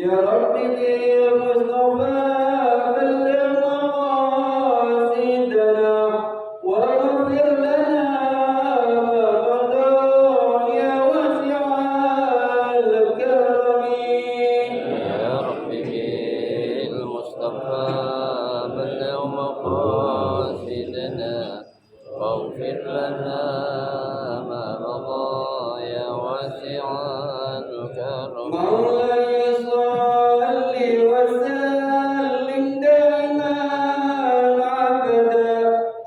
يا رب بالمصطفى بلغ مقاصدنا واغفر لنا ما مضى يا واسع الكرم. يا رب بالمصطفى بلغ مقاصدنا واغفر لنا ما مضى يا واسع الكرم. مولاي صل وسلم دائما ابدا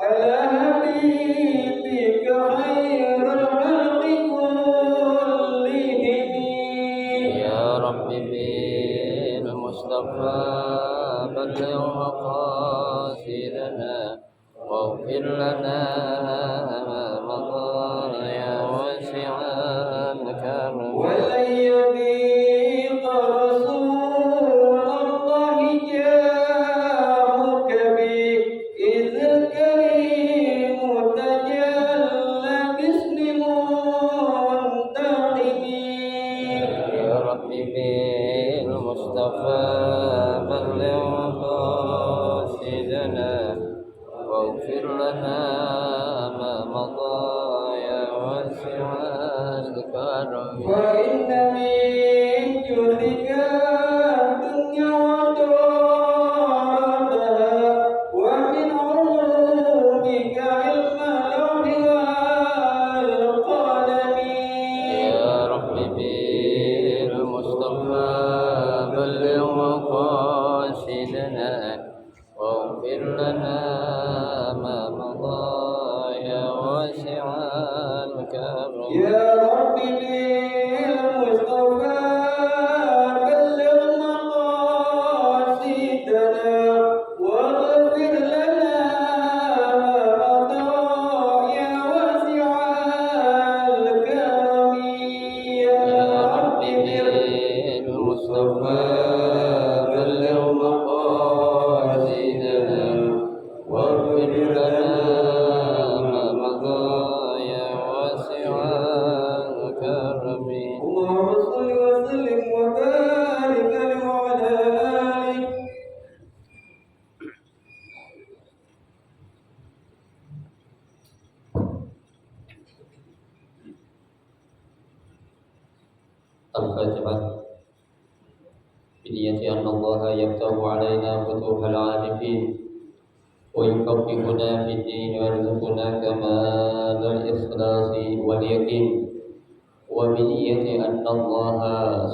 على حبيبك خير الخلق كلهم. يا رب بالمصطفى بلغ مقاصدنا واغفر لنا ما مضى يا واسع الكرم. ولن يضيق رسول الله جاهك به إذ الكريم تجلى باسم منتقم. يا رب بالمصطفى بلغ مقاصدنا واغفر لنا ما مضى يا واسع الكرم. وإن من جودك الدنيا وضرتها ومن علومك علم اللوح والقلم. يا رب بالمصطفى بلغ مقاصدنا واغفر لنا ما مضى يا واسع الكرم. يا رب بالمصطفى بلغ مقاصدنا واغفر لنا ما مضى يا واسع الكرم. يا يا رب رب بالمصطفى بلغ مقاصدنا واغفر لنا ما مضى يا واسع الكرم. اللهم صل وسلم وبارك عليه وعلى آله. الفاتحة. بنية أن الله يفتح علينا فتوح العارفين ويفقهنا في الدين ويرزقنا كمال الإخلاص واليقين، وبنية أن الله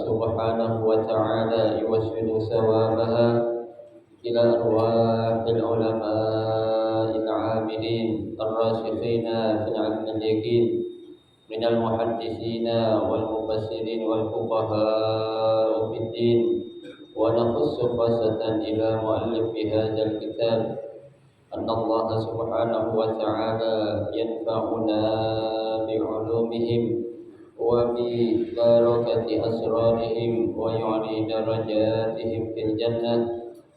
سبحانه وتعالى يوسل ثوابها إلى أرواح العلماء العاملين الراسخين في العلم اليقين من المحدثين والمفسرين والفقهاء في الدين، ونخص خاصة إلى مؤلف هذا الكتاب أن الله سبحانه وتعالى ينفعنا بعلومهم وببركة أسرارهم ويعلي درجاتهم في الجنة،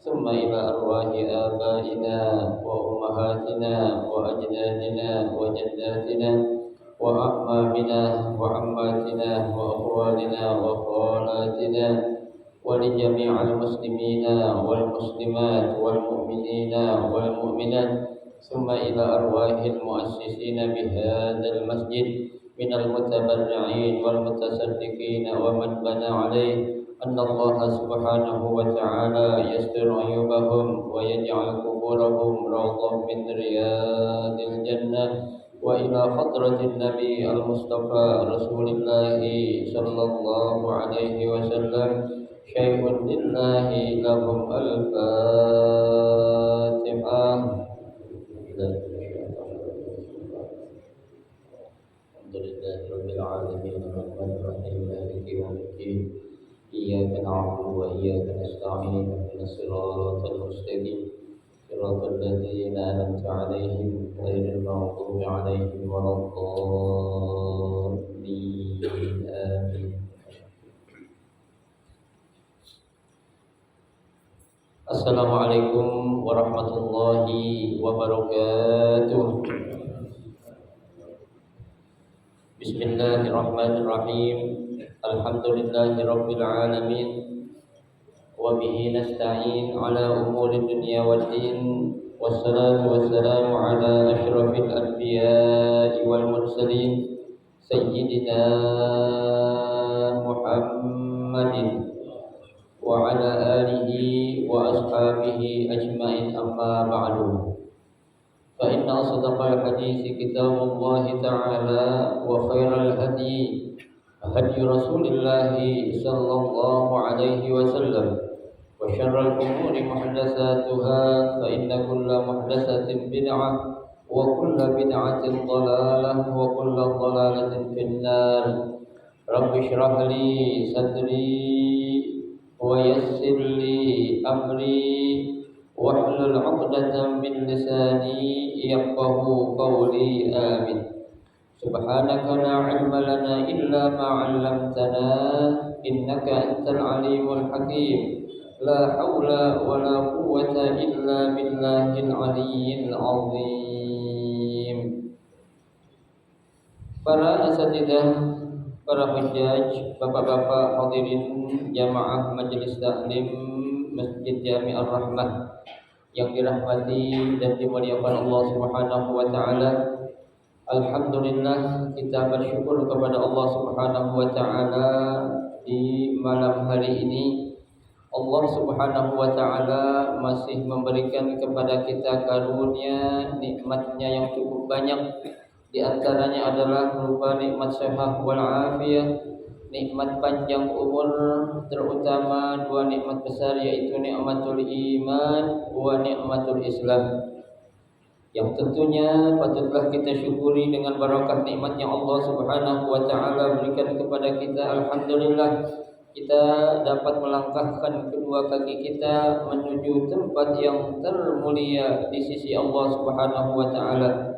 ثم إلى أرواح آبائنا وأمهاتنا وأجدادنا وجداتنا وأعمامنا وعماتنا وأخوالنا وخالاتنا ولجميع المسلمين والمسلمات والمؤمنين والمؤمنات، ثم إلى أرواح المؤسسين بهذا المسجد من المتبرعين والمتصدقين ومن بنى عليه، أن الله سبحانه وتعالى يستر عيوبهم ويجعل قبورهم روضة من رياض الجنة. وإلى حضرة النبي المصطفى رسول الله صلى الله عليه وسلم شيء لله لهم الفاتحة. الحمد لله رب العالمين الرحمن الرحيم مالك يوم الدين إياك نعبد وإياك نستعين اهدنا الصراط المستقيم صراط الذين أنعمت عليهم غير المغضوب عليهم ولا الضالين آمين. Assalamualaikum warahmatullahi wabarakatuh. Bismillahirrahmanirrahim. Alhamdulillahi rabbil alamin. وبه نستعين على أمور الدنيا والدين والصلاة والسلام على أشرف الأنبياء والمرسلين سيدنا محمد وعلى آله وأصحابه أجمعين أما بعد فإن أصدق الحديث كتاب الله تعالى وخير الهدي هدي رسول الله صلى الله عليه وسلم وشر الأمور محدثاتها فإن كل محدثة بدعة وكل بدعة ضلالة وكل ضلالة في النار رب اشرح لي صدري ويسر لي أمري واحلل عقدة من لساني يفقه قولي آمين سبحانك لا علم لنا إلا ما علمتنا إنك أنت العليم الحكيم لا حول ولا قوة إلا بالله العلي العظيم. Para asatidzah, para hujjaj, bapak-bapak hadirin jamaah majelis taklim Masjid Jami' Ar-Rahmah yang dirahmati dan dimuliakan Allah Subhanahu wa taala. Alhamdulillah, kita bersyukur kepada Allah Subhanahu wa taala di malam hari ini. Allah Subhanahu wa taala masih memberikan kepada kita karunia nikmatnya yang cukup banyak. Di antaranya adalah berupa nikmat sehat wal afiyah, nikmat panjang umur, terutama dua nikmat besar yaitu nikmatul iman wa nikmatul Islam. Yang tentunya patutlah kita syukuri dengan barakah nikmat yang Allah Subhanahu wa taala berikan kepada kita. Alhamdulillah, kita dapat melangkahkan kedua kaki kita menuju tempat yang termulia di sisi Allah Subhanahu wa taala.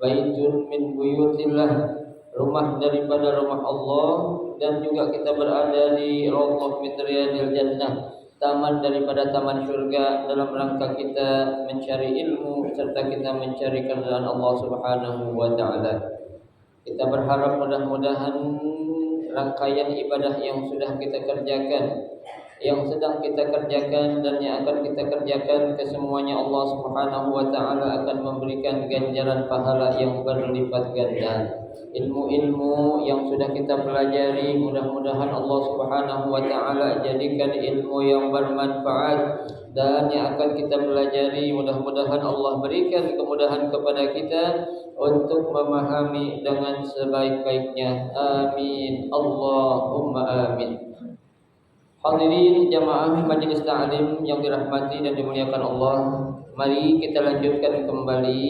Baitun min buyutillah, rumah daripada rumah Allah, dan juga kita berada di Raudhah min riyadil jannah, taman daripada taman syurga, dalam rangka kita mencari ilmu serta kita mencari keridhaan Allah Subhanahu wa taala. Kita berharap mudah-mudahan rangkaian ibadah yang sudah kita kerjakan, yang sedang kita kerjakan dan yang akan kita kerjakan, kesemuanya Allah Subhanahu wa taala akan memberikan ganjaran pahala yang berlipat ganda. Ilmu-ilmu yang sudah kita pelajari, mudah-mudahan Allah Subhanahu wa taala jadikan ilmu yang bermanfaat, dan yang akan kita pelajari mudah-mudahan Allah berikan kemudahan kepada kita untuk memahami dengan sebaik-baiknya. Amin. Allahumma amin. Hadirin jamaah majelis ta'lim yang dirahmati dan dimuliakan Allah, mari kita lanjutkan kembali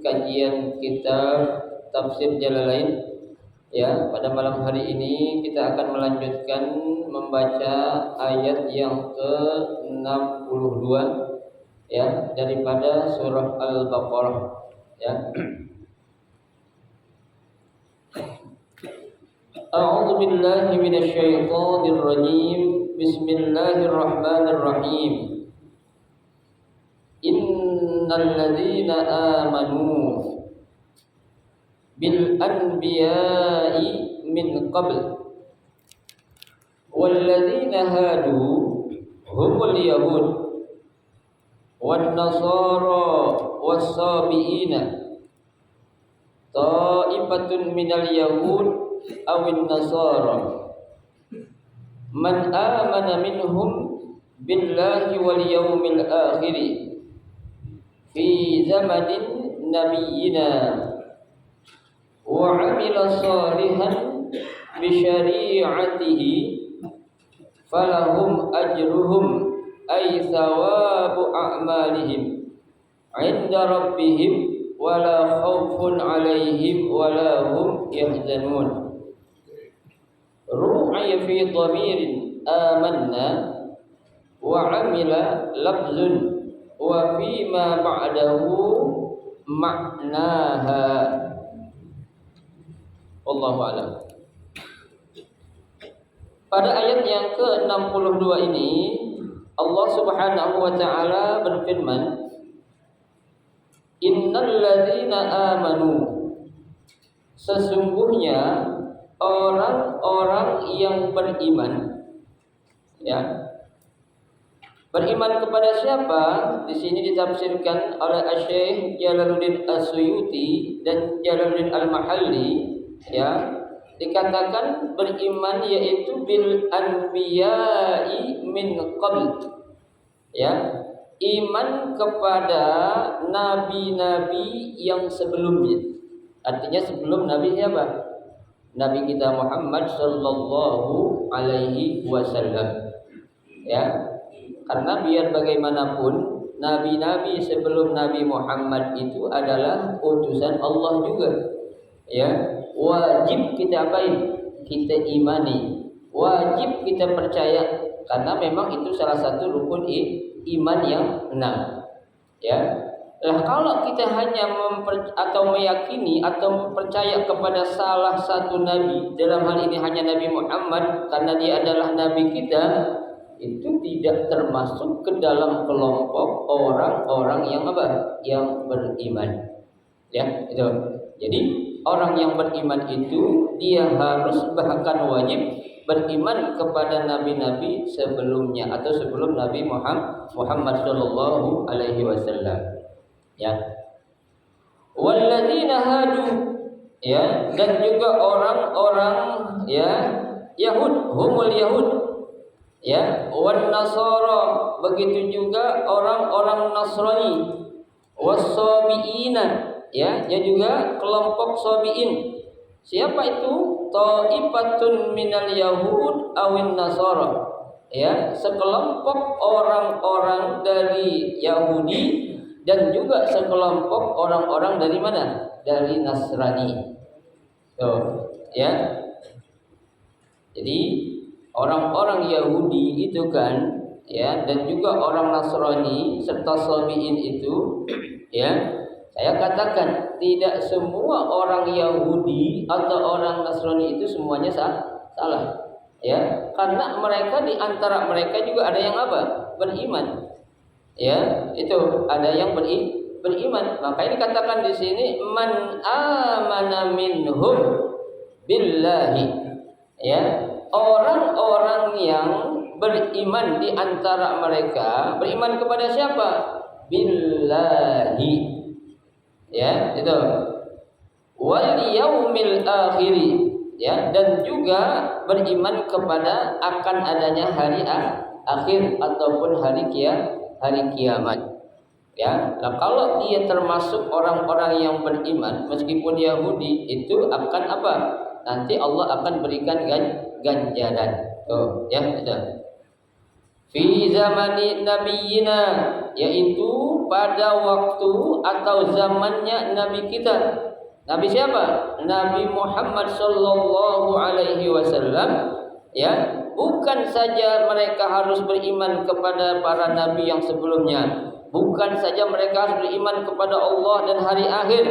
kajian kitab Tafsir Jalalain. Ya, pada malam hari ini kita akan melanjutkan membaca ayat yang ke-62 ya daripada surah Al-Baqarah ya. A'udzu billahi minasy syaithanir rajim. Bismillahirrahmanirrahim. Innal ladzina amanu bil anbiya'i min qabl wal ladzina hadu humul yahud wan nasara was sabiina ta'ifatun minal yahud awin nasara man amana minhum billahi wal yawmil akhir fi zamanin nabiyyina wa amila salihan bi syari'atihi falahum ajruhum ay thawabu a'malihim 'inda rabbihim wala khaufun 'alaihim wala hum yahzanun. Ru'aya fi dhamirin amanna wa 'amila lafzun wa fi ma ba'dahu ma'naha. Wallahu a'lam. Pada ayat yang ke-62 ini Allah Subhanahu wa taala berfirman, Innal ladzina amanu, sesungguhnya orang-orang yang beriman, ya, Beriman kepada siapa? Di sini ditafsirkan oleh Syekh Jalaluddin As-Suyuti dan Jalaluddin Al-Mahalli, ya. Dikatakan beriman yaitu bil anbiya'i min qabl. Ya. Iman kepada nabi-nabi yang sebelumnya. Artinya sebelum nabi siapa? Nabi kita Muhammad sallallahu alaihi wasallam. Ya. Karena biar bagaimanapun nabi-nabi sebelum Nabi Muhammad itu adalah utusan Allah juga. Ya, wajib kita apain? Kita imani. Wajib kita percaya karena memang itu salah satu rukun iman yang 6. Ya. Lah kalau kita hanya meyakini atau percaya kepada salah satu nabi, dalam hal ini hanya Nabi Muhammad karena dia adalah nabi kita, itu tidak termasuk ke dalam kelompok orang-orang yang apa? Yang beriman. Ya, itu. Jadi orang yang beriman itu dia harus bahkan wajib beriman kepada nabi-nabi sebelumnya atau sebelum Nabi Muhammad sallallahu alaihi wasallam. Ya. Walladzina hadu, ya, dan juga orang-orang ya Yahud, humul Yahud. Ya, wan nasara, begitu juga orang-orang Nasrani, was-sabiina, ya, juga kelompok sabiin. Siapa itu? Ta'ifatun minal yahud awin nasara. Ya, sekelompok orang-orang dari Yahudi dan juga sekelompok orang-orang dari mana? Dari Nasrani. Tuh, ya. Jadi orang-orang Yahudi itu kan, ya, dan juga orang Nasrani serta Sabiin itu, ya, saya katakan tidak semua orang Yahudi atau orang Nasrani itu semuanya salah, ya, karena mereka di antara mereka juga ada yang apa? Beriman, ya, itu ada yang beriman. Maka ini katakan di sini man amana minhum billahi, ya. Orang-orang yang beriman di antara mereka beriman kepada siapa? Billahi. Ya, itu. Wal yaumil akhir. Ya, dan juga beriman kepada akan adanya hari akhir ataupun hari kiamat. Ya, nah, kalau dia termasuk orang-orang yang beriman meskipun Yahudi itu akan apa? Nanti Allah akan berikan ganjaran. Oh, ya, sudah. Fi zamani nabiyina, yaitu pada waktu atau zamannya nabi kita. Nabi siapa? Nabi Muhammad sallallahu alaihi wasallam. Ya, bukan saja mereka harus beriman kepada para nabi yang sebelumnya. Bukan saja mereka harus beriman kepada Allah dan hari akhir,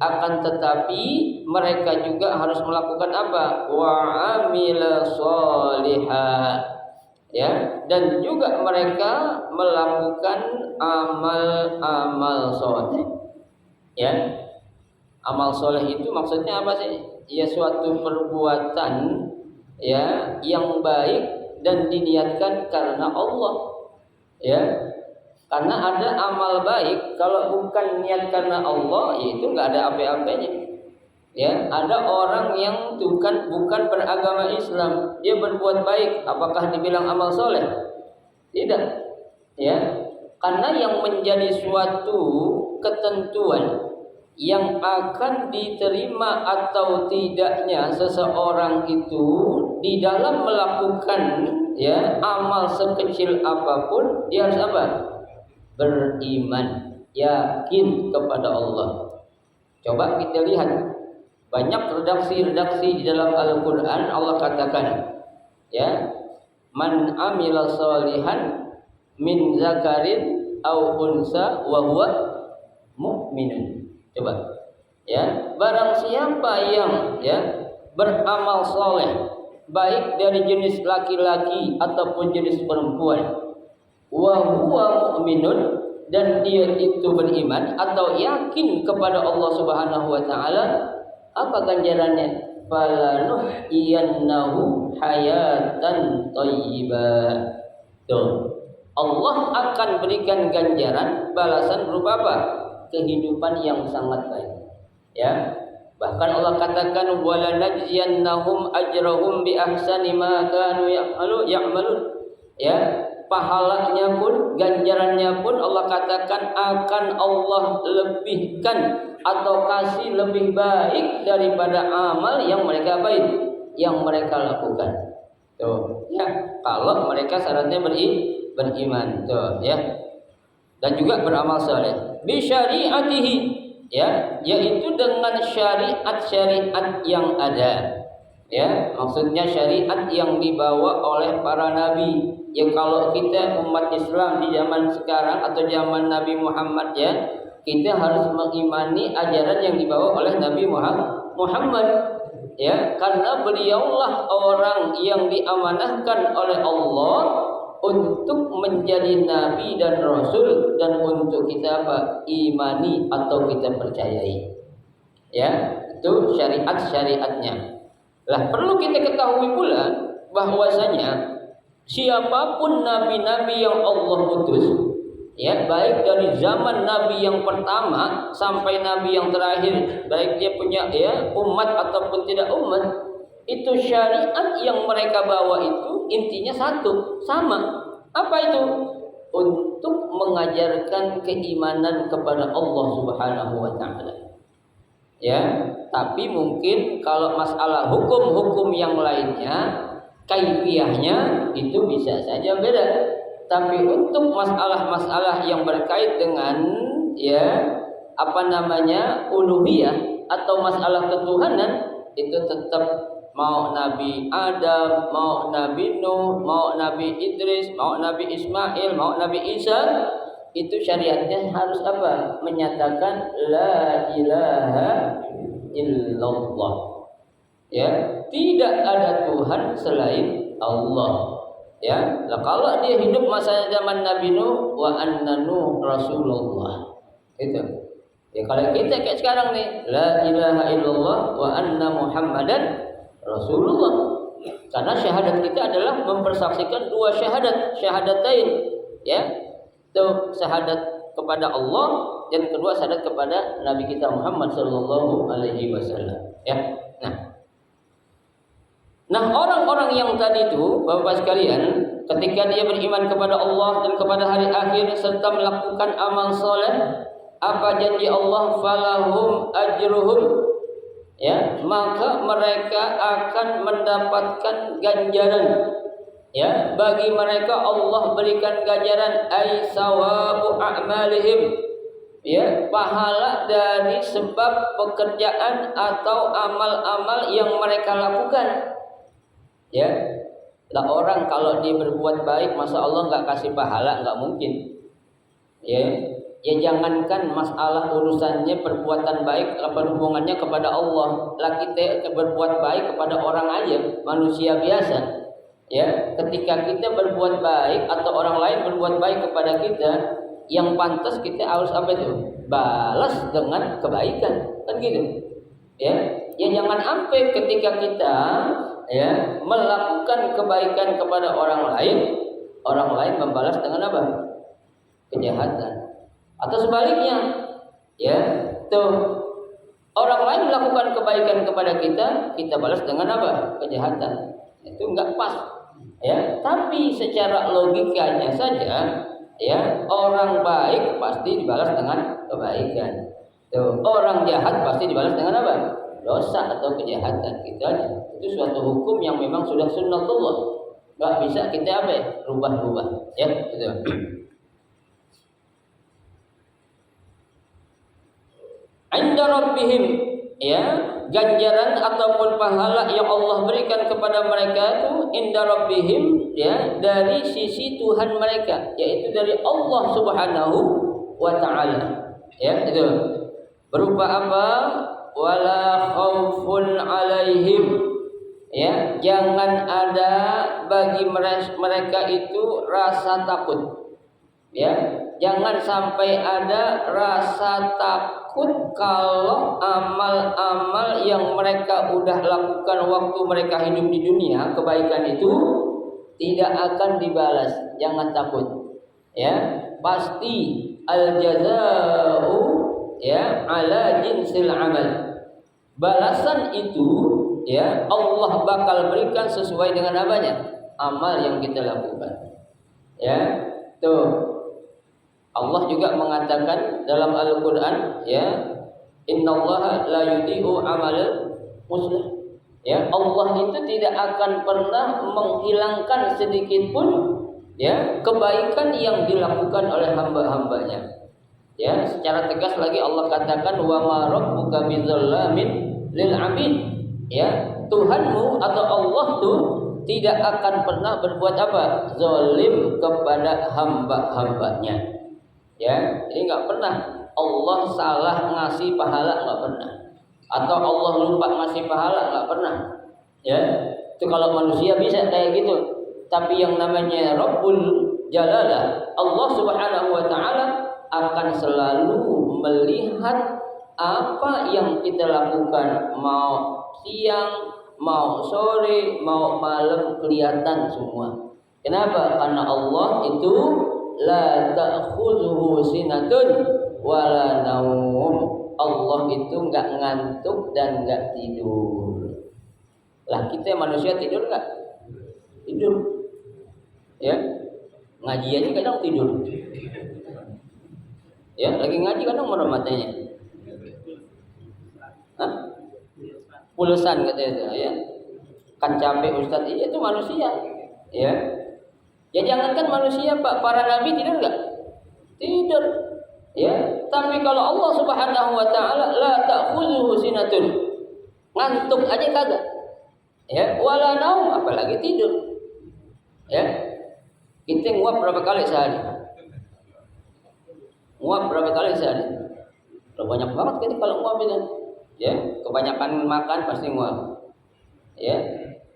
akan tetapi mereka juga harus melakukan apa? Wa amila sholihah, ya, dan juga mereka melakukan amal-amal soleh. Ya, amal soleh itu maksudnya apa sih? Ya, suatu perbuatan, ya, yang baik dan diniatkan karena Allah. Ya, karena ada amal baik kalau bukan niat karena Allah, itu nggak ada apa-apanya. Ya, ada orang yang bukan beragama Islam, dia berbuat baik, apakah dibilang amal soleh? Tidak. Ya, karena yang menjadi suatu ketentuan yang akan diterima atau tidaknya seseorang itu di dalam melakukan, ya, amal sekecil apapun, dia harus apa? Beriman, yakin kepada Allah. Coba kita lihat banyak redaksi-redaksi di dalam Al-Quran. Allah katakan, ya, man amila salihan min zakarin aw unsa wa huwa mu'minun. Coba, ya, barang siapa yang, ya, beramal soleh, baik dari jenis laki-laki ataupun jenis perempuan, wa huwa mu'minun, dan dia itu beriman atau yakin kepada Allah Subhanahu wa taala, apa ganjarannya? Falanuhyiyannahu hayatan thayyibah. Tuh. Allah akan berikan ganjaran balasan berupa apa? Kehidupan yang sangat baik. Ya. Bahkan Allah katakan wala najziyannahum ajrahum bi ahsani ma kanu ya'malun. Ya, pahalanya pun, ganjarannya pun Allah katakan akan Allah lebihkan atau kasih lebih baik daripada amal yang mereka baik, yang mereka lakukan. Tuh, ya, kalau mereka syaratnya beriman, tuh, ya. Dan juga beramal saleh. Bi syariatihi, ya, yaitu dengan syariat-syariat yang ada. Ya, maksudnya syariat yang dibawa oleh para nabi. Ya, kalau kita umat Islam di zaman sekarang atau zaman Nabi Muhammad, ya, kita harus mengimani ajaran yang dibawa oleh Nabi Muhammad. Ya, karena beliaulah orang yang diamanahkan oleh Allah untuk menjadi nabi dan rasul, dan untuk kita apa? Imani atau kita percayai. Ya, itu syariat-syariatnya. Lah, perlu kita ketahui pula bahwasanya siapapun nabi-nabi yang Allah utus, ya, baik dari zaman nabi yang pertama sampai nabi yang terakhir, baik dia punya, ya, umat ataupun tidak umat, itu syariat yang mereka bawa itu intinya satu, sama. Apa itu? Untuk mengajarkan keimanan kepada Allah Subhanahu wa taala. Ya, tapi mungkin kalau masalah hukum-hukum yang lainnya, kaifiyahnya itu bisa saja beda. Tapi untuk masalah-masalah yang berkait dengan, ya, uluhiyah atau masalah ketuhanan, itu tetap mau Nabi Adam, mau Nabi Nuh, mau Nabi Idris, mau Nabi Ismail, mau Nabi Isa, itu syariatnya harus apa? Menyatakan la ilaha illallah. Ya, tidak ada Tuhan selain Allah. Ya, lah kalau dia hidup masa zaman Nabi Nuh, wa anna Nuh Rasulullah. Itu. Ya, kalau kita kayak sekarang nih, la ilaha illallah wa anna Muhammadan Rasulullah. Karena syahadat kita adalah mempersaksikan dua syahadatain. Ya. Itu syahadat kepada Allah, dan kedua syahadat kepada Nabi kita Muhammad sallallahu alaihi wasallam. Ya. Nah, orang-orang yang tadi itu, Bapak sekalian, ketika dia beriman kepada Allah dan kepada hari akhir serta melakukan amal soleh, apa janji Allah? Falahum ajruhum. Ya, maka mereka akan mendapatkan ganjaran. Ya, bagi mereka Allah berikan ganjaran ay sawabu a'malihim. Ya, pahala dari sebab pekerjaan atau amal-amal yang mereka lakukan. Ya, lah orang kalau dia berbuat baik, masa Allah nggak kasih pahala? Nggak mungkin. Ya, jangankan masalah urusannya perbuatan baik, apa hubungannya kepada Allah? Lah kita berbuat baik kepada orang aja, manusia biasa. Ya, ketika kita berbuat baik atau orang lain berbuat baik kepada kita, yang pantas kita harus apa itu? Balas dengan kebaikan, kan gitu. Ya, jangan sampai ketika kita, ya, melakukan kebaikan kepada orang lain membalas dengan apa? Kejahatan. Atau sebaliknya, ya, tuh orang lain melakukan kebaikan kepada kita balas dengan apa? Kejahatan. Itu enggak pas. Ya, tapi secara logikanya saja, ya, orang baik pasti dibalas dengan kebaikan. Tuh, orang jahat pasti dibalas dengan apa? Dosa atau kejahatan. Gitu aja. Itu suatu hukum yang memang sudah sunnatullah. Enggak bisa kita apa? Rubah-rubah. Ya, gitu. Inda rabbihim, ya, ganjaran ataupun pahala yang Allah berikan kepada mereka itu inda rabbihim, ya, dari sisi Tuhan mereka, yaitu dari Allah Subhanahu wa taala. Ya, itu. Berupa apa? Wala khaufun alaihim. Ya, jangan ada bagi mereka itu rasa takut. Ya, jangan sampai ada rasa takut kalau amal-amal yang mereka udah lakukan waktu mereka hidup di dunia, kebaikan itu tidak akan dibalas. Jangan takut. ya pasti al jazaa'u ya ala jinsil amal. Balasan itu ya Allah bakal berikan sesuai dengan apanya? Amal yang kita lakukan. Ya, tuh. Allah juga mengatakan dalam Al-Qur'an ya, innallaha la yudhi'u amalal muslim. Ya, Allah itu tidak akan pernah menghilangkan sedikit pun ya kebaikan yang dilakukan oleh hamba-hambanya. Ya, secara tegas lagi Allah katakan wa ma rabbuka bizzallamin lil 'abid. Ya, Tuhanmu atau Allah tuh tidak akan pernah berbuat apa? Zalim kepada hamba-hambanya. Ya, jadi nggak pernah Allah salah ngasih pahala, nggak pernah. Atau Allah lupa ngasih pahala, nggak pernah. Ya, itu kalau manusia bisa kayak gitu. Tapi yang namanya Rabbul Jalalah, Allah Subhanahu wa Ta'ala akan selalu melihat apa yang kita lakukan, mau siang, mau sore, mau malam, kelihatan semua. Kenapa? Karena Allah itu la ta'khudhuhu sinatun wala naum. Allah itu enggak ngantuk dan enggak tidur. Lah kita manusia tidur enggak? Tidur. Ya. Ngaji aja kadang tidur. Ya, lagi ngaji kadang merem matanya. Hah? Pulusan katanya ya. Kan capek Ustaz, iya itu manusia. Ya. Ya jangankan manusia Pak, para nabi tidur enggak? Tidur. Ya, tapi kalau Allah Subhanahu wa Ta'ala la ta'khudhuhu sinatun. Ngantuk aja kagak. Ya, wala naum, apalagi tidur. Ya. Kita nguap berapa kali sehari? Nguap berapa kali sehari? Banyak banget kita kalau nguap itu. Ya, kebanyakan makan pasti nguap. Ya,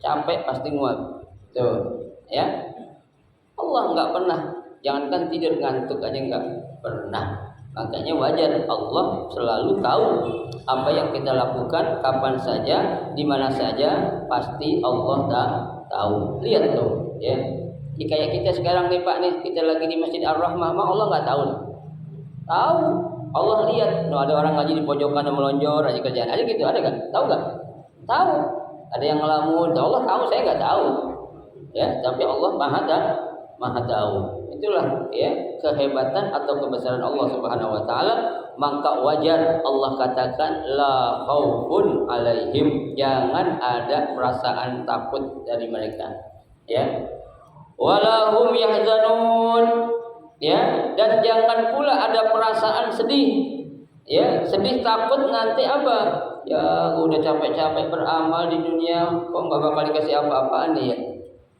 capek pasti nguap. Tuh, ya. Allah enggak pernah, jangankan tidur, ngantuk aja enggak pernah. Makanya wajar Allah selalu tahu apa yang kita lakukan, kapan saja, di mana saja, pasti Allah tahu. Lihat tuh, ya. Kayak kita sekarang nih Pak nih, kita lagi di Masjid Ar-Rahmah, Allah enggak tahu. Tahu. Allah lihat, ada orang ngaji di pojokan yang melonjor aja kerjaan. Ada gitu, ada enggak? Tahu enggak? Tahu. Ada yang ngelamun, Allah tahu, saya enggak tahu. Ya, tapi Allah Maha tahu. Itulah ya kehebatan atau kebesaran Allah Subhanahu wa Ta'ala. Maka wajar Allah katakan la khaufun alaihim, jangan ada perasaan takut dari mereka. Ya. Wala hum yahzanun. Ya, dan jangan pula ada perasaan sedih. Ya, sedih takut nanti apa? Ya, udah capek-capek beramal di dunia, kok enggak bakal dikasih apa-apaan nih ya.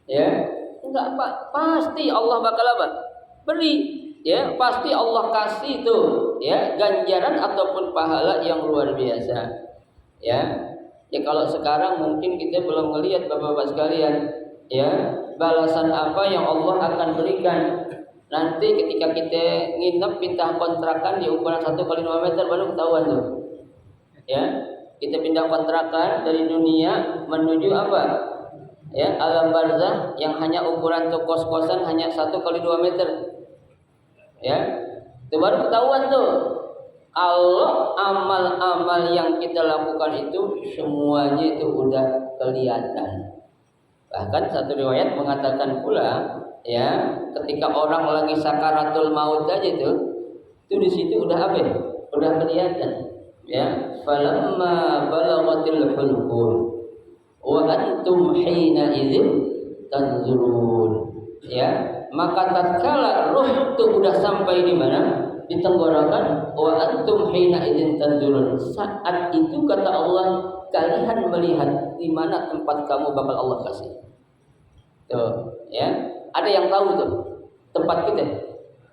Ya. Enggak Pak, pasti Allah bakal apa? Beri, ya pasti Allah kasih tuh, ya ganjaran ataupun pahala yang luar biasa, ya. Ya kalau sekarang mungkin kita belum melihat bapak-bapak sekalian, ya balasan apa yang Allah akan berikan nanti ketika kita nginep pindah kontrakan di ukuran 1 kali 2 meter baru ketahuan tuh, ya kita pindah kontrakan dari dunia menuju apa? Ya, alam barzah yang hanya ukuran tuh kos-kosan hanya 1 kali 2 meter. Ya. Itu baru ketahuan tuh. Kalau amal-amal yang kita lakukan itu semuanya itu udah kelihatan. Bahkan satu riwayat mengatakan pula, ya, ketika orang lagi sakaratul maut aja itu di situ udah apa? Udah kelihatan. Ya, falamma balaghatil hulqum wa antum hina idzin tanzurun. Ya, maka tatkala ruh itu udah sampai di mana? Di tenggorokan. Wa antum hina idzin tanzurun. Saat itu kata Allah, kalian melihat di mana tempat kamu bakal Allah kasih. Tuh, ya. Ada yang tahu tuh tempat kita?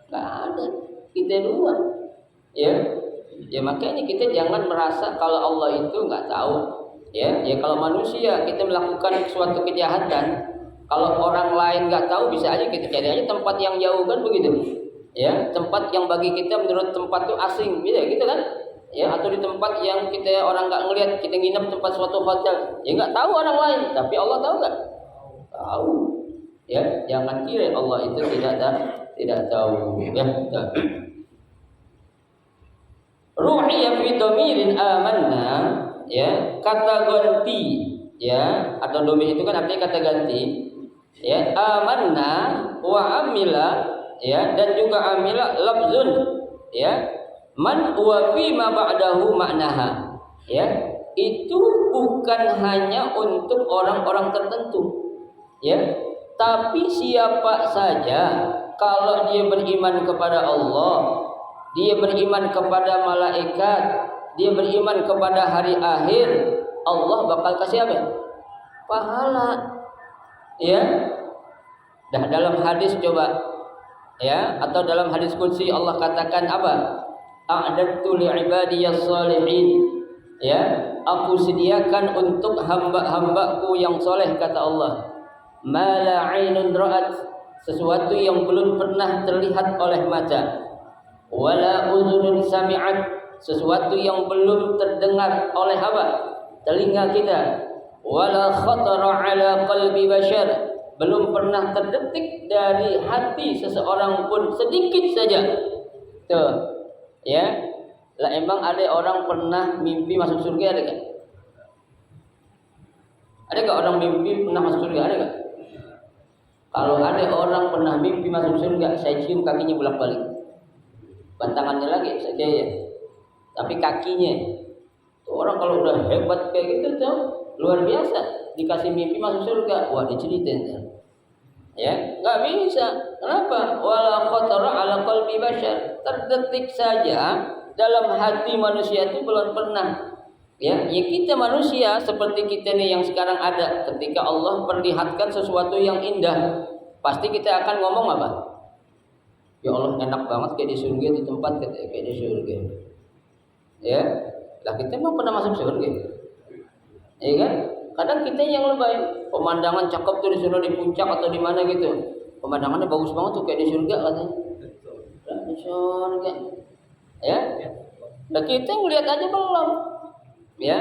Enggak ada. Kita duluan. Ya. Ya makanya kita jangan merasa kalau Allah itu enggak tahu. Ya kalau manusia kita melakukan suatu kejahatan, kalau orang lain nggak tahu bisa aja kita cari aja tempat yang jauh kan begitu, ya tempat yang bagi kita menurut tempat itu asing, gitu kan, ya atau di tempat yang kita orang nggak ngelihat, kita nginep tempat suatu hotel, ya nggak tahu orang lain, tapi Allah tahu nggak? Tahu, ya jangan kira Allah itu tidak tahu ya. Ru'ya fi dhamirin amanna ya, kata ganti ya, atau dhamir itu kan artinya kata ganti ya. Amanna wa amila ya, dan juga amila lafzun ya, man wa fi ma ba'dahu maknaha ya. Itu bukan hanya untuk orang-orang tertentu ya, tapi siapa saja kalau dia beriman kepada Allah, dia beriman kepada malaikat, dia beriman kepada hari akhir, Allah bakal kasih apa? Pahala. Ya. Dah dalam hadis coba ya, atau dalam hadis qudsi Allah katakan apa? A'dadtu li'ibadiyas shalihin. Ya, aku sediakan untuk hamba-hambaku yang soleh, kata Allah. Ma la 'ainun ra'at, sesuatu yang belum pernah terlihat oleh mata. Wala uzunun sami'at, sesuatu yang belum terdengar oleh apa? Telinga kita. Wala khatara ala qalbi bashar, belum pernah terdetik dari hati seseorang pun sedikit saja. Tuh, ya. Lah emang ada orang pernah mimpi masuk surga, ada enggak? Ada enggak orang mimpi pernah masuk surga, ada enggak? Kalau ada orang pernah mimpi masuk surga, saya cium kakinya bolak-balik. Bantangannya lagi saja ya. Tapi kakinya. Tuh orang kalau udah hebat kayak gitu tuh luar biasa, dikasih mimpi masuk surga, wah diceritain ya, nggak bisa. Kenapa? Wala khatara ala qalbi bashar, terdetik saja dalam hati manusia itu belum pernah. Ya kita manusia seperti kita nih yang sekarang ada, ketika Allah perlihatkan sesuatu yang indah, pasti kita akan ngomong apa? Ya Allah, enak banget kayak di surga, di tempat kayak di surga. Ya, lah kita memang pernah masuk surga. Ya kan? Kadang kita yang lebay, pemandangan cakep tuh di surga, di puncak atau di mana gitu. Pemandangannya bagus banget tuh kayak di surga katanya. Di surga. Ya. Nah kita ngelihat aja belum. Ya.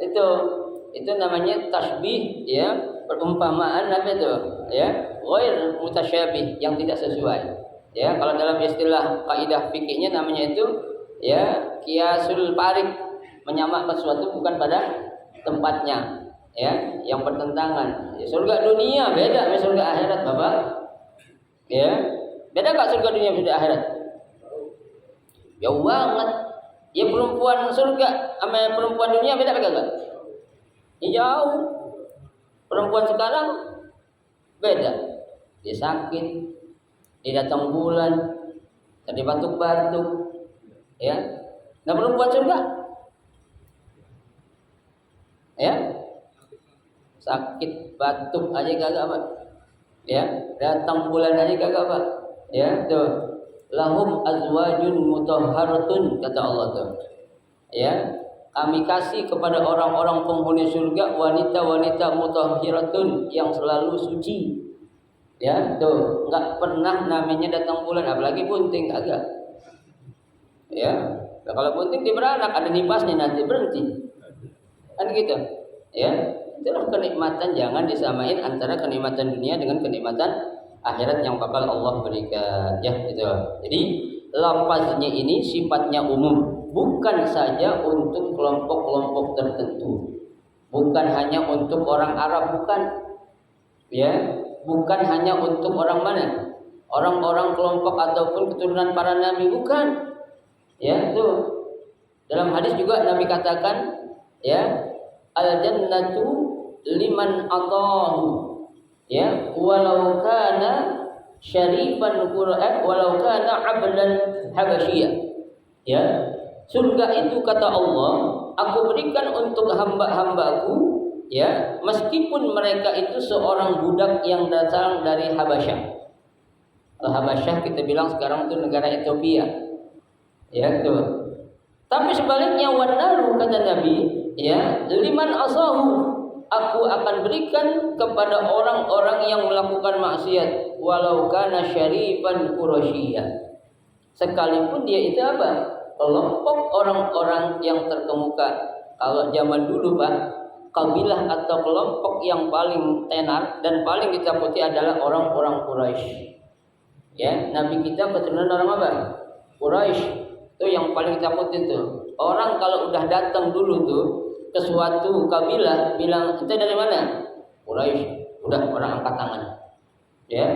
Itu namanya tasbih ya, perumpamaan apa itu? Ya, ghair mutasyabih, yang tidak sesuai. Ya, kalau dalam istilah kaidah fikihnya namanya itu ya qiyasul farid, menyamakan sesuatu bukan pada tempatnya. Ya, yang bertentangan. Ya, surga dunia beda sama surga akhirat, Bapak. Ya. Beda enggak surga dunia surga akhirat? Jauh banget. Ya perempuan surga sama perempuan dunia beda enggak? Ya jauh. Perempuan sekarang beda. Dia sakit, dia datang bulan, tadi batuk-batuk. Ya. Nah perempuan surga? Ya. Sakit batuk aja kagak apa, ya datang bulan aja kagak apa, ya tuh lahum azwajun mutahharatun, kata Allah tuh, ya kami kasih kepada orang-orang penghuni surga wanita-wanita mutahhiratun yang selalu suci, ya tuh nggak pernah namanya datang bulan, apalagi bunting kagak, ya nah, kalau bunting dia beranak ada nipasnya nanti berhenti, kan gitu, ya. Itulah kenikmatan, jangan disamain antara kenikmatan dunia dengan kenikmatan akhirat yang bakal Allah berikan ya gitu. Jadi lafaznya ini sifatnya umum, bukan saja untuk kelompok-kelompok tertentu, bukan hanya untuk orang Arab, bukan ya, bukan hanya untuk orang mana, orang-orang kelompok ataupun keturunan para nabi, bukan ya. Tuh dalam hadis juga Nabi katakan ya, al jannatu liman atahu ya walau kana syarifan qur'an walau kana abdan habasyiyah, ya surga itu kata Allah aku berikan untuk hamba-hambaku ya meskipun mereka itu seorang budak yang datang dari Habasyah. Habasyah kita bilang sekarang itu negara Ethiopia, ya tuh. Tapi sebaliknya wanaru kata Nabi ya liman asahu, aku akan berikan kepada orang-orang yang melakukan maksiat walau kana syarifan qurasyiyah, sekalipun dia itu apa? Kelompok orang-orang yang terkemuka. Kalau zaman dulu Pak, kabilah atau kelompok yang paling tenar dan paling ditakuti adalah orang-orang Quraisy. Ya, nabi kita keturunan orang apa? Quraisy. Itu yang paling takutin tuh. Orang kalau udah datang dulu tuh ke suatu kabilah bilang kita dari mana? Quraisy. Udah orang angkat tangan. Ya.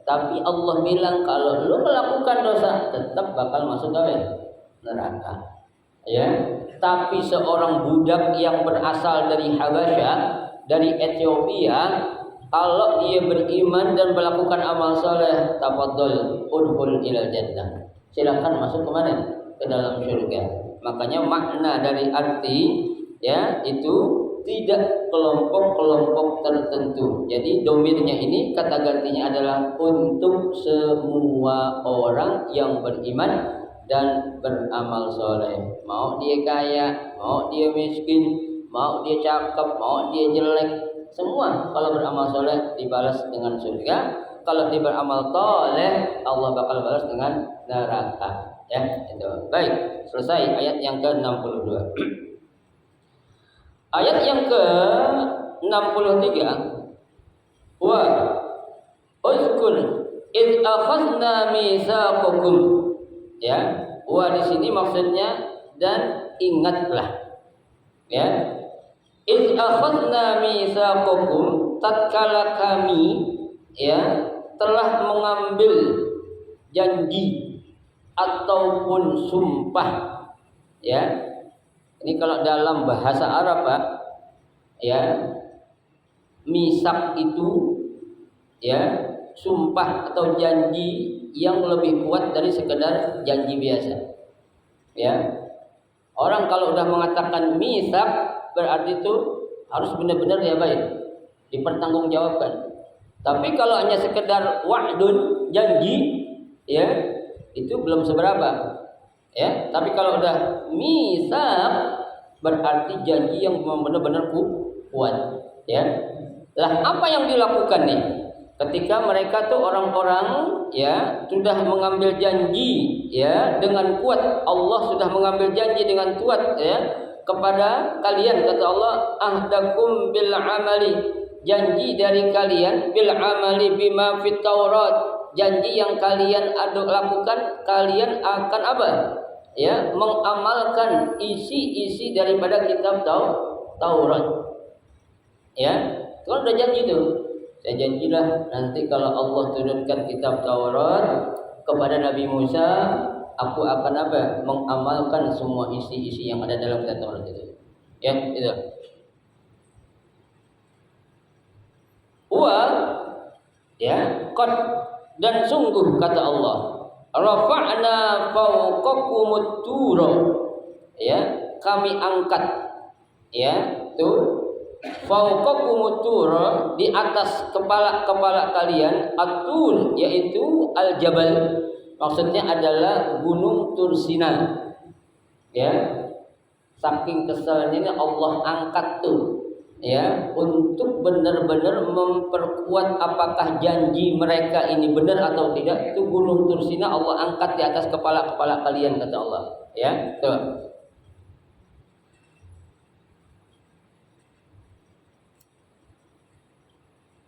Tapi Allah bilang kalau lu melakukan dosa tetap bakal masuk ke neraka. Ya. Tapi seorang budak yang berasal dari Habasyah, dari Ethiopia, kalau dia beriman dan melakukan amal soleh, tafadhol udkhul ilal jannah. Silakan masuk ke mana? Ke dalam surga. Makanya makna dari arti ya itu tidak kelompok-kelompok tertentu. Jadi domirnya ini kata gantinya adalah untuk semua orang yang beriman dan beramal soleh. Mau dia kaya, mau dia miskin, mau dia cakep, mau dia jelek, semua kalau beramal soleh dibalas dengan surga. Kalau dia beramal soleh, Allah bakal balas dengan neraka. Ya, itu. Baik, selesai ayat yang ke-62. Ayat yang ke-63. Wa uzkur id akhadna mitsaqakum. Ya, wa di sini maksudnya dan ingatlah. Ya. Id akhadna mitsaqakum, tatkala kami ya telah mengambil janji ataupun sumpah. Ya. Ini kalau dalam bahasa Arab, Pak, ya, misak itu ya sumpah atau janji yang lebih kuat dari sekedar janji biasa. Ya. Orang kalau udah mengatakan misak berarti itu harus benar-benar ya baik dipertanggungjawabkan. Tapi kalau hanya sekedar wa'dun, janji, ya, itu belum seberapa. Ya, tapi kalau udah misak berarti janji yang benar-benar kuat, ya. Lah apa yang dilakukan nih? Ketika mereka tuh orang-orang ya sudah mengambil janji ya dengan kuat, Allah sudah mengambil janji dengan kuat ya kepada kalian, kata Allah, ahdakum bil amali, janji dari kalian bil amali bima fit Taurat, janji yang kalian lakukan, kalian akan apa? Ya, mengamalkan isi-isi daripada kitab Taurat. Ya, itu kan udah janji tuh. Saya janjilah nanti kalau Allah turunkan kitab Taurat kepada Nabi Musa, aku akan apa? Mengamalkan semua isi-isi yang ada dalam kitab Taurat itu. Ya, itu. Wa ya, qad dan sungguh kata Allah, rafa'na fawqakumut tura, ya, kami angkat ya tuh fawqakumut tura, di atas kepala-kepala kalian, atur yaitu al-jabal, maksudnya adalah gunung Tursina. Ya, saking keselnya Allah angkat tuh ya untuk benar-benar memperkuat apakah janji mereka ini benar atau tidak. Itu gunung Tursina Allah angkat di atas kepala-kepala kalian, kata Allah. Ya, tuh.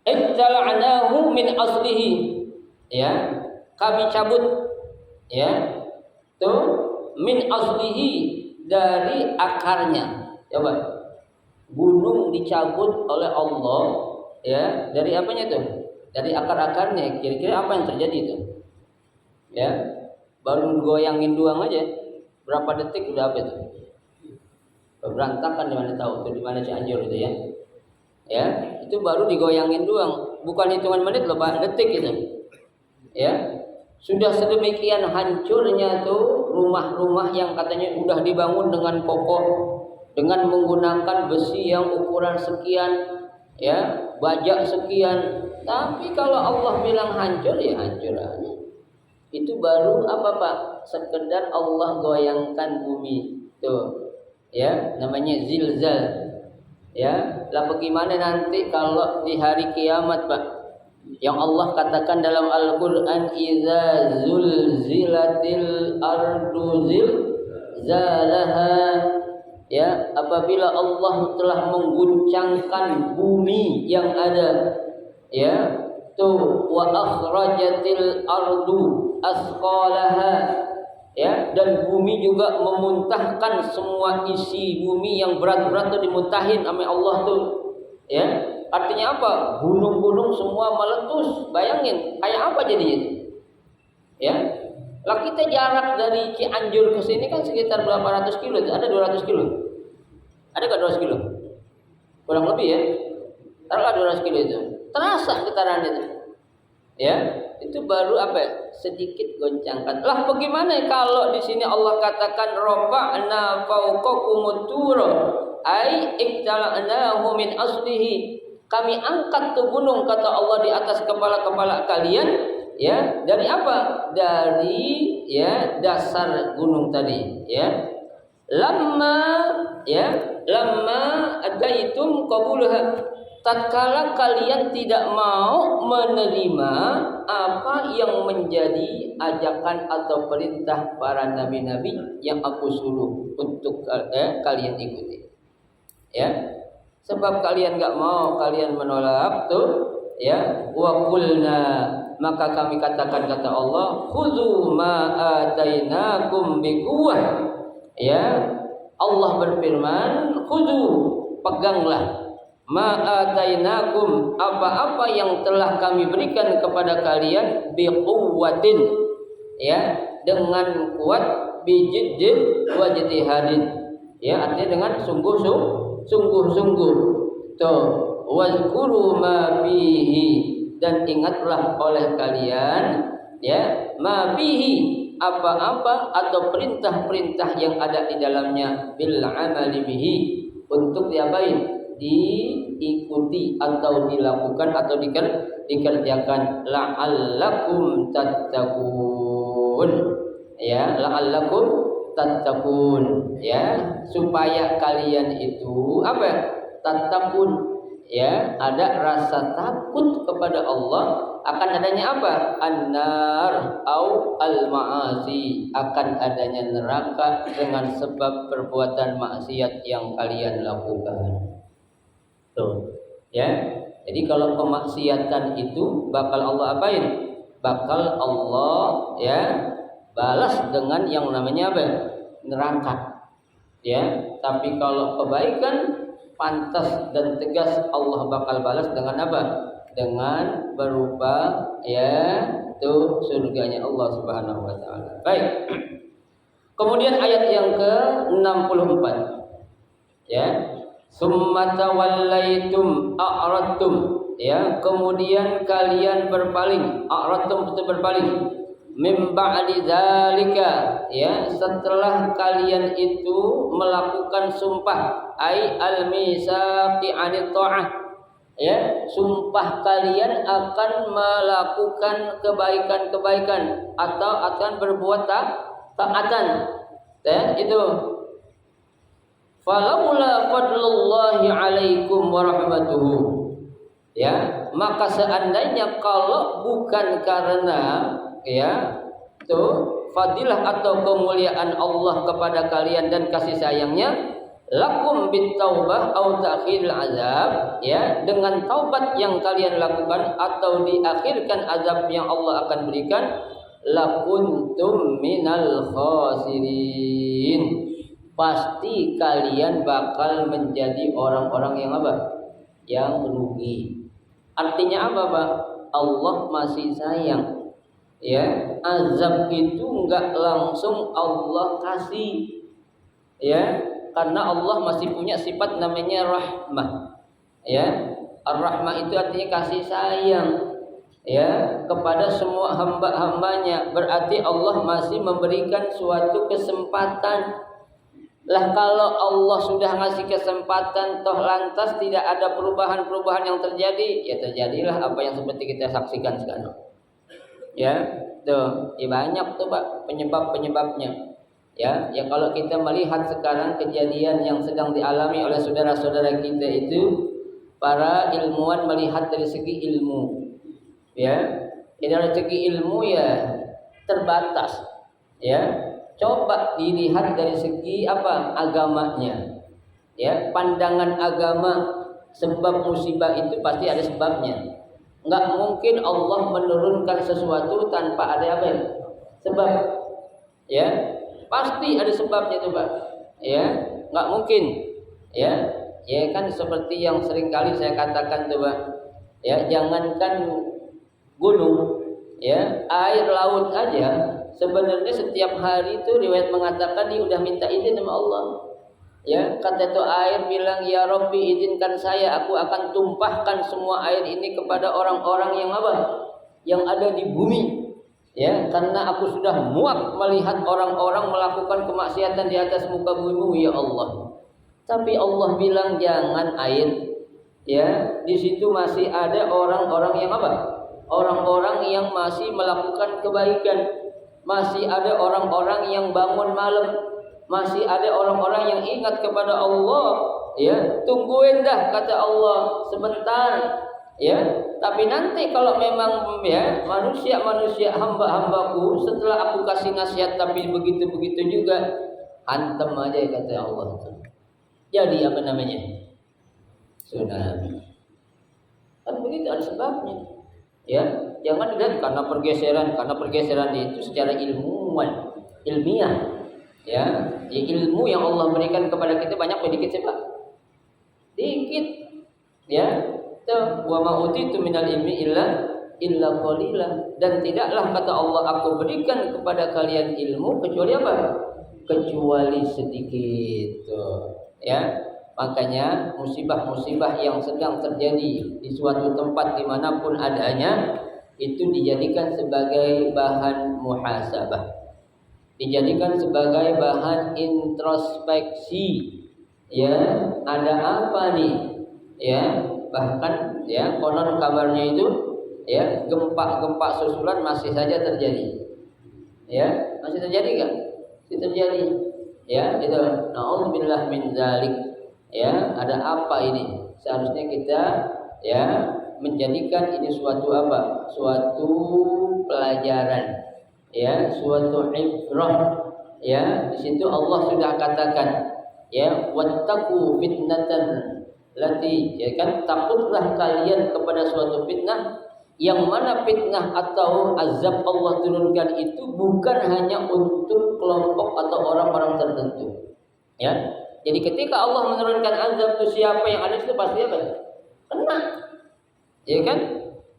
Ittala'nahu min aslihi, ya, kami cabut ya tuh min aslihi, dari akarnya. Coba, gunung dicabut oleh Allah ya dari apanya tuh? Dari akar-akarnya. Kira-kira apa yang terjadi itu? Ya, baru goyangin doang aja berapa detik udah apa itu? Berantakan, di mana tahu tuh, di mana Cianjur itu ya. Ya, itu baru digoyangin doang, bukan hitungan menit loh Pak, detik itu. Ya, sudah sedemikian hancurnya tuh rumah-rumah yang katanya udah dibangun dengan kokoh, dengan menggunakan besi yang ukuran sekian, ya, baja sekian. Tapi kalau Allah bilang hancur, ya hancur aja. Itu baru apa Pak? Sekedar Allah goyangkan bumi tuh, ya, namanya zilzal. Ya, lah bagaimana nanti kalau di hari kiamat Pak, yang Allah katakan dalam Al-Quran, idza zulzilatil ardu zilzalaha, ya, apabila Allah telah mengguncangkan bumi yang ada, ya, tuh wa akhrajatil ardu asqalaha, ya, dan bumi juga memuntahkan semua isi bumi yang berat-berat tuh dimuntahin sama Allah tuh, ya. Artinya apa? Gunung-gunung semua meletus. Bayangin kayak apa jadinya, ya. Lah kita jarak dari Cianjur ke sini kan sekitar berapa ratus kilo? Ada 200 kilo? Ada nggak 200 kilo? Kurang lebih ya. Taruhlah 200 kilo itu. Terasa getaran itu. Ya, itu baru apa ya? Sedikit goncangkan. Lah bagaimana kalau di sini Allah katakan rafa'na fawqakumut tura ai iktala'nahu min aslihi. Kami angkat tuh gunung kata Allah di atas kepala-kepala kalian, ya. Dari apa? Dari ya dasar gunung tadi, ya. Lamma adaitum qabulaha, tatkala kalian tidak mau menerima apa yang menjadi ajakan atau perintah para nabi-nabi yang aku suruh untuk kalian ikuti, ya. Sebab kalian enggak mau, kalian menolak tuh, ya. Wa qulna, maka kami katakan kata Allah, khudzu ma atainakum biquwwah. Ya, Allah berfirman, khudzu, peganglah, ma atainakum, apa-apa yang telah kami berikan kepada kalian, biquwwatin, ya, dengan kuat, bijiddin wa jitihadin, ya, artinya dengan sungguh-sungguh. Tuh, wazkuru ma fihi, dan ingatlah oleh kalian, ya, ma fihi, apa-apa atau perintah-perintah yang ada di dalamnya, bil amali bihi, untuk diapain? Diikuti atau dilakukan atau dikerjakan, la'allakum tattaqun, ya, la'allakum tattaqun, ya, supaya kalian itu apa? Tattaqun, ya, ada rasa takut kepada Allah akan adanya apa? An-nar au al-ma'asi, akan adanya neraka dengan sebab perbuatan maksiat yang kalian lakukan. Tuh, ya. Jadi kalau kemaksiatan itu bakal Allah apain? Bakal Allah, ya, balas dengan yang namanya apa? Neraka. Ya, tapi kalau kebaikan pantas dan tegas Allah bakal balas dengan apa? Dengan berupa, ya, itu surganya Allah Subhanahu wa taala. Baik. Kemudian ayat yang ke-64. Ya. Summa tawallaitum a'radtum, ya, kemudian kalian berpaling, a'radtum itu berpaling, mim ba'di dzalika, ya, setelah kalian itu melakukan sumpah, ai al-misaqi 'anit tha'ah, ya, sumpah kalian akan melakukan kebaikan-kebaikan atau akan berbuat taatan, ya, itu. Falaula fadlullahi 'alaikum wa rahmatuhu, ya, maka seandainya kalau bukan karena, ya, tuh fadilah atau kemuliaan Allah kepada kalian dan kasih sayangnya, lakum bitaubah au ta'khiril azab, ya, dengan taubat yang kalian lakukan atau diakhirkan azab yang Allah akan berikan, lakuntum minal khasirin, pasti kalian bakal menjadi orang-orang yang apa? Yang rugi. Artinya apa, Pak? Allah masih sayang, ya. Azab itu enggak langsung Allah kasih, ya, karena Allah masih punya sifat namanya rahmah, ya. Ar-rahmah itu artinya kasih sayang, ya, kepada semua hamba-hambanya. Berarti Allah masih memberikan suatu kesempatan. Lah kalau Allah sudah ngasih kesempatan toh lantas tidak ada perubahan-perubahan yang terjadi, ya terjadilah apa yang seperti kita saksikan sekarang. Ya, tuh, ya banyak tuh, Pak, penyebab-penyebabnya. Ya, kalau kita melihat sekarang kejadian yang sedang dialami oleh saudara-saudara kita itu, para ilmuwan melihat dari segi ilmu. Ya, dari segi ilmu ya terbatas. Ya. Coba dilihat dari segi apa? Agamanya. Ya, pandangan agama, sebab musibah itu pasti ada sebabnya. Nggak mungkin Allah menurunkan sesuatu tanpa ada apa? Sebab. Ya, pasti ada sebabnya itu, Pak. Ya, nggak mungkin. Ya, ya kan seperti yang sering kali saya katakan tuh, Pak. Ya, jangankan gunung, ya, air laut aja. Sebenarnya setiap hari itu riwayat mengatakan dia udah minta izin sama Allah. Ya, kata itu air bilang, ya Rabbi izinkan saya, aku akan tumpahkan semua air ini kepada orang-orang yang apa? Yang ada di bumi. Ya, karena aku sudah muak melihat orang-orang melakukan kemaksiatan di atas muka bumi, ya Allah. Tapi Allah bilang jangan air. Ya, di situ masih ada orang-orang yang apa? Orang-orang yang masih melakukan kebaikan. Masih ada orang-orang yang bangun malam. Masih ada orang-orang yang ingat kepada Allah. Ya, tungguin dah kata Allah sebentar. Ya, tapi nanti kalau memang ya manusia hamba-hambaku setelah aku kasih nasihat tapi begitu-begitu juga hantem aja kata Allah. Jadi apa namanya? Tsunami. Kan begitu ada sebabnya. Ya, jangan dilihat karena pergeseran itu secara ilmiah. Ya, ilmu yang Allah berikan kepada kita banyak sedikit sebab. Dikit. Ya. Wa ma utitu minal ilmi illa qalila, dan tidaklah kata Allah aku berikan kepada kalian ilmu kecuali apa? Kecuali sedikit. Ya, makanya musibah-musibah yang sedang terjadi di suatu tempat dimanapun adanya itu dijadikan sebagai bahan muhasabah, dijadikan sebagai bahan introspeksi. Ya, ada apa nih? Ya, bahkan ya konon kabarnya itu ya gempa susulan masih saja terjadi. Ya, masih terjadi kan? Masih terjadi. Ya, itu naudzubillah min dzalik. Ya, ada apa ini? Seharusnya kita ya menjadikan ini suatu apa? Suatu pelajaran. Ya, suatu ibrah. Ya, di situ Allah sudah katakan ya wattaqu fitnatan lati, ya kan, takutlah kalian kepada suatu fitnah yang mana fitnah atau azab Allah turunkan itu bukan hanya untuk kelompok atau orang-orang tertentu. Ya, jadi ketika Allah menurunkan azab itu siapa yang ada itu pasti apa? Kena. Ya kan?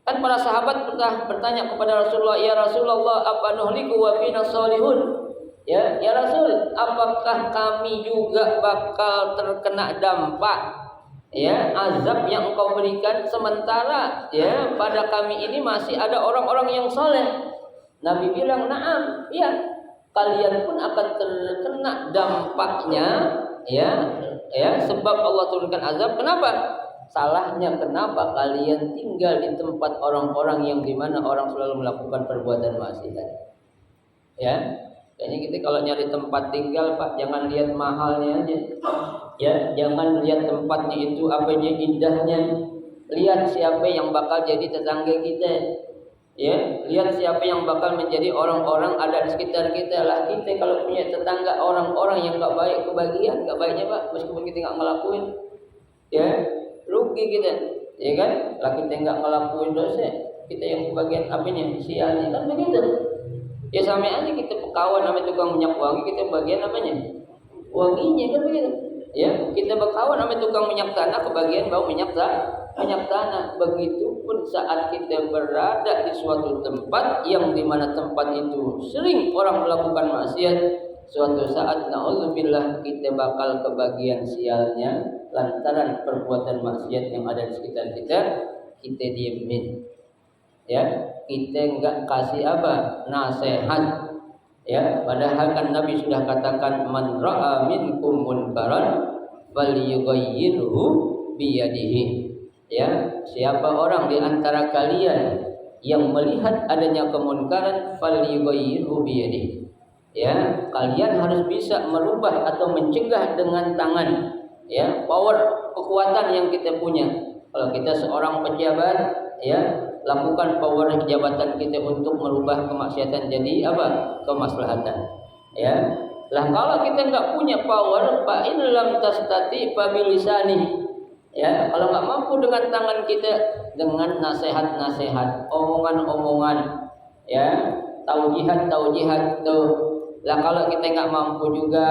Kan para sahabat pernah bertanya kepada Rasulullah, ya Rasulullah, apa nuhliku wa fina salihun? Ya Rasul, apakah kami juga bakal terkena dampak ya azab yang engkau berikan sementara ya pada kami ini masih ada orang-orang yang soleh? Nabi bilang, na'am, ya, kalian pun akan terkena dampaknya ya sebab Allah turunkan azab. Kenapa? Salahnya kenapa kalian tinggal di tempat orang-orang yang dimana orang selalu melakukan perbuatan maksiat. Ya, kayaknya kita kalau nyari tempat tinggal, Pak, jangan lihat mahalnya aja. Ya, jangan lihat tempatnya itu apanya indahnya. Lihat siapa yang bakal jadi tetangga kita. Ya, lihat siapa yang bakal menjadi orang-orang ada di sekitar kita. Lah kita kalau punya tetangga orang-orang yang enggak baik kebagian, enggak baiknya, Pak, meskipun kita enggak ngelakuin. Ya, rugi kita. Ya kan? Lah kita enggak ngelakuin dosa, kita yang kebagian apanya? Sialnya kan begitu. Ya sama aja kita berkawan sama tukang minyak wangi, kita bagian apanya? Wanginya kan begitu. Ya, kita berkawan sama tukang minyak tanah, kebagian bau minyak tanah. Begitupun saat kita berada di suatu tempat yang dimana tempat itu sering orang melakukan maksiat, suatu saat naudzubillah kita bakal kebagian sialnya lantaran perbuatan maksiat yang ada di sekitar kita diemin. Ya, kita enggak kasih apa? Nasihat. Ya, padahal kan Nabi sudah katakan man ra'a minkum munkaran falyughayyirhu biyadihi. Ya, siapa orang di antara kalian yang melihat adanya kemunkaran falyughayyirhu biyadihi. Ya, kalian harus bisa merubah atau mencegah dengan tangan. Ya, power kekuatan yang kita punya. Kalau kita seorang pejabat, ya, lakukan power jabatan kita untuk merubah kemaksiatan jadi apa? Kemaslahatan. Ya. Lah kalau kita enggak punya power, fa in lam tastati fa bilisani. Ya, kalau nggak mampu dengan tangan kita, dengan nasihat-nasihat, omongan-omongan, ya, taujihat tuh. Lah kalau kita nggak mampu juga,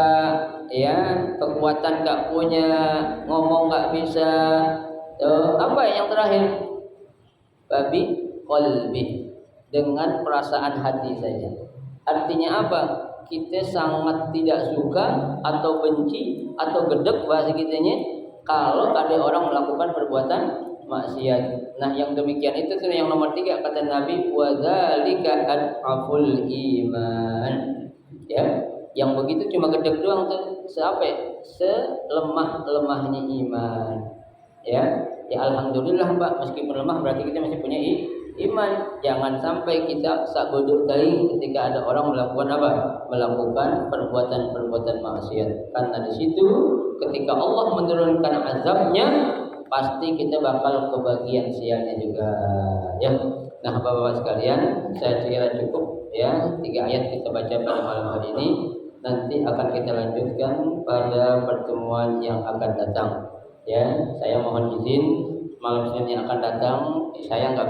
ya, kekuatan nggak punya, ngomong nggak bisa, tuh apa yang terakhir? Babi qalbi, dengan perasaan hati saja. Artinya apa? Kita sangat tidak suka atau benci atau gedek bahasa kitanya kalau ada orang melakukan perbuatan maksiat. Nah, yang demikian itu tuh yang nomor 3 kata Nabi, wa dzalika ad'aful iman. Ya, yang begitu cuma gedek doang tuh, selemah-lemahnya iman. Ya, ya alhamdulillah Pak, meskipun lemah berarti kita masih punya iman. Jangan sampai kita sak bodoh teuing ketika ada orang melakukan apa? Melakukan perbuatan-perbuatan maksiat. Karena di situ ketika Allah menurunkan azabnya, pasti kita bakal kebagian sialnya juga, ya. Nah, Bapak-bapak sekalian, saya kira cukup ya 3 ayat kita baca pada malam hari ini. Nanti akan kita lanjutkan pada pertemuan yang akan datang. Ya, saya mohon izin malam Senin yang akan datang saya nggak bisa